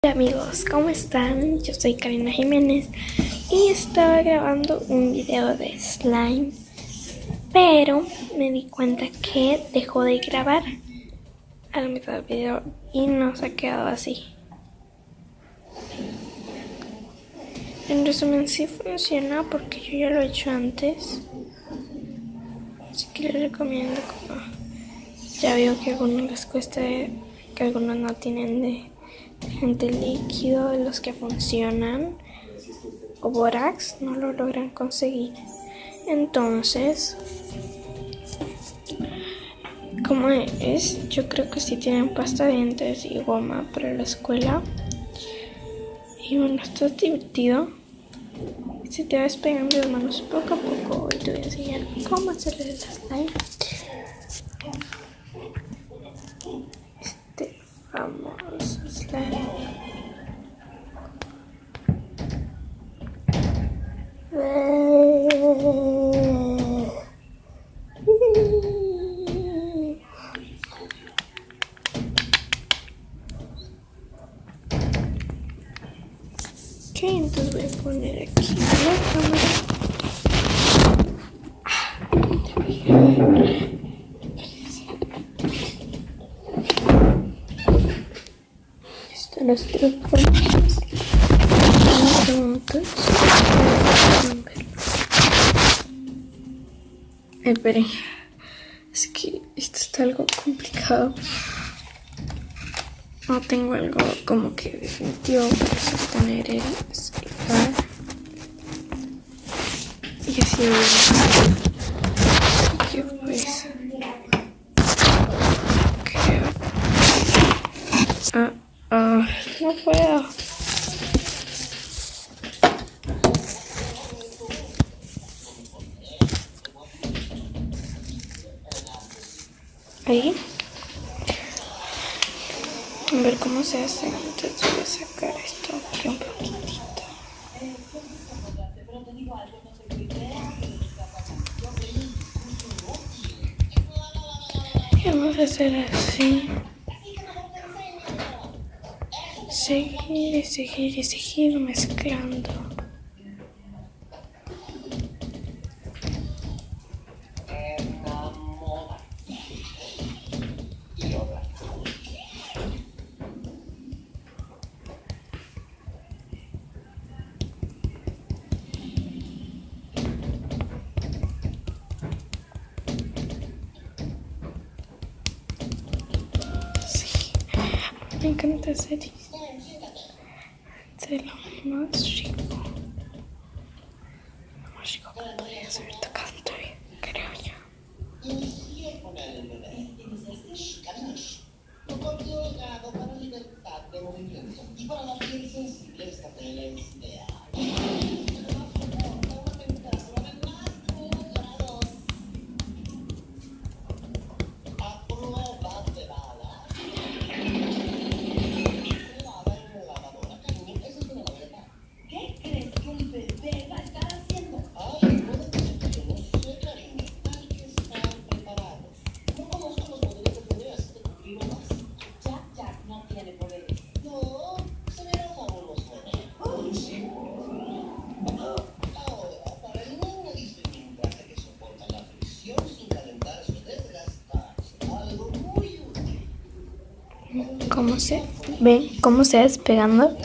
Hola amigos, ¿cómo están? Yo soy Karina Jiménez y estaba grabando un video de slime, pero me di cuenta que dejó de grabar a la mitad del video y nos ha quedado así. En resumen, sí funciona porque yo ya lo he hecho antes, así que les recomiendo. Como ya veo que a algunos les cuesta, que algunos no tienen detergente líquido, de los que funcionan, o borax no lo logran conseguir. Entonces, como es, yo creo que sí tienen pasta de dientes y goma para la escuela. Y bueno, esto es divertido. Se te va despegando las manos poco a poco. Y te voy a enseñar cómo hacer el slime. Este famoso slime. Ok, entonces voy a poner aquí la cámara. Están las tres formas. Esperen, es que esto está algo complicado. No tengo algo como que definitivo para sostener el slime. Y así que pues creo. No puedo. Ahí. A ver cómo se hace. Entonces voy a sacar esto aquí un poquitito. Y vamos a hacer así. Seguir y seguir y seguir mezclando. Me encanta hacer esto. Es lo más rico. Lo más rico que podría saber tocando bien, creo yo. ¿Cómo se ven? ¿Cómo se va despegando?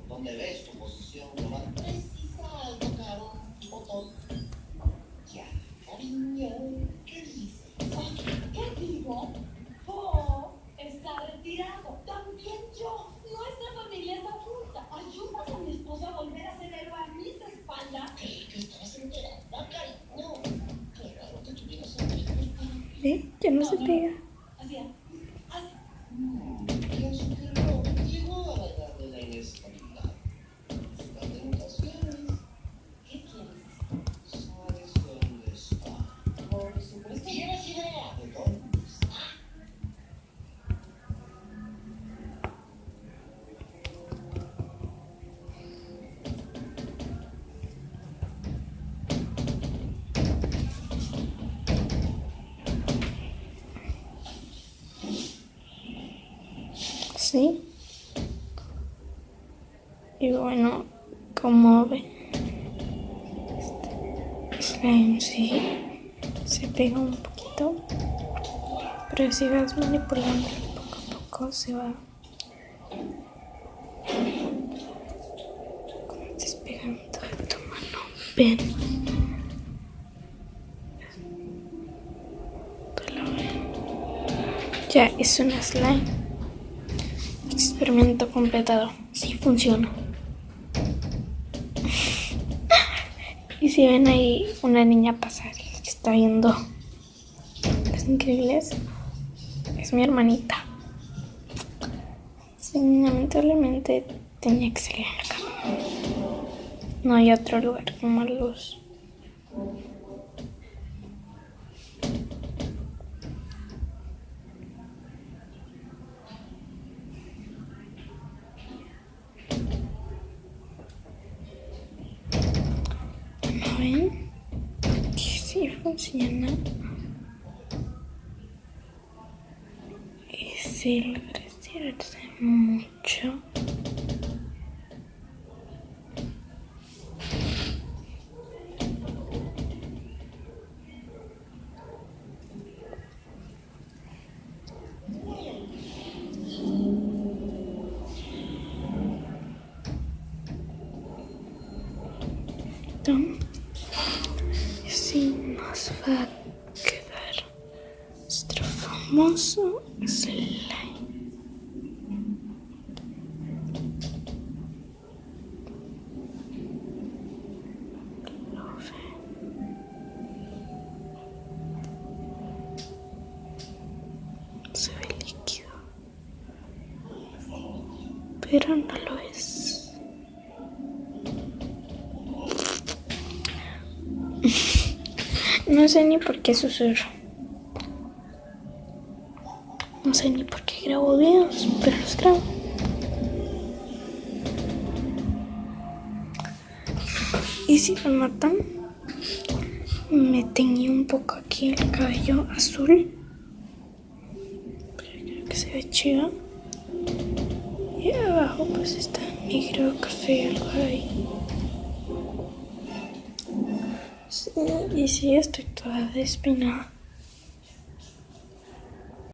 Donde ves tu posición global precisa al tocar un botón. Ya, cariño, ¿qué dices? ¿Qué digo? Oh, está retirado. También yo. Nuestra familia está junta. ¿Ayudas a mi esposa a volver a ser héroe a mis espaldas? ¿Qué estabas enterada, Cari? No, qué raro que tuvieras amigos. ¿Ve? Ya no se pega. Así. Pienso que no. Llegó a la edad de la inestabilidad. Las tentaciones. ¿Qué quieres decir? así. Y bueno, como ven, este slime sí se pega un poquito, pero si vas manipulando poco a poco se va como despegando de tu mano. Ven, ya es un slime. Experimento completado. Sí funciona. Y si ven ahí una niña pasar que está viendo Los Increíbles, es mi hermanita. Sí, lamentablemente tenía que salir a la cama. No hay otro lugar con más luz. ¿No ven? Que sí funciona. Y sí logra estirarse mucho. Y así nos va a quedar nuestro famoso slime. Se ve líquido, pero no lo es. No sé ni por qué susurro. No sé ni por qué grabo videos, pero los grabo. Y si lo notan, me teñí un poco aquí el cabello azul. Pero creo que se ve chido. Y abajo pues está negro, café, algo ahí. Sí, y sí, estoy toda despeinada.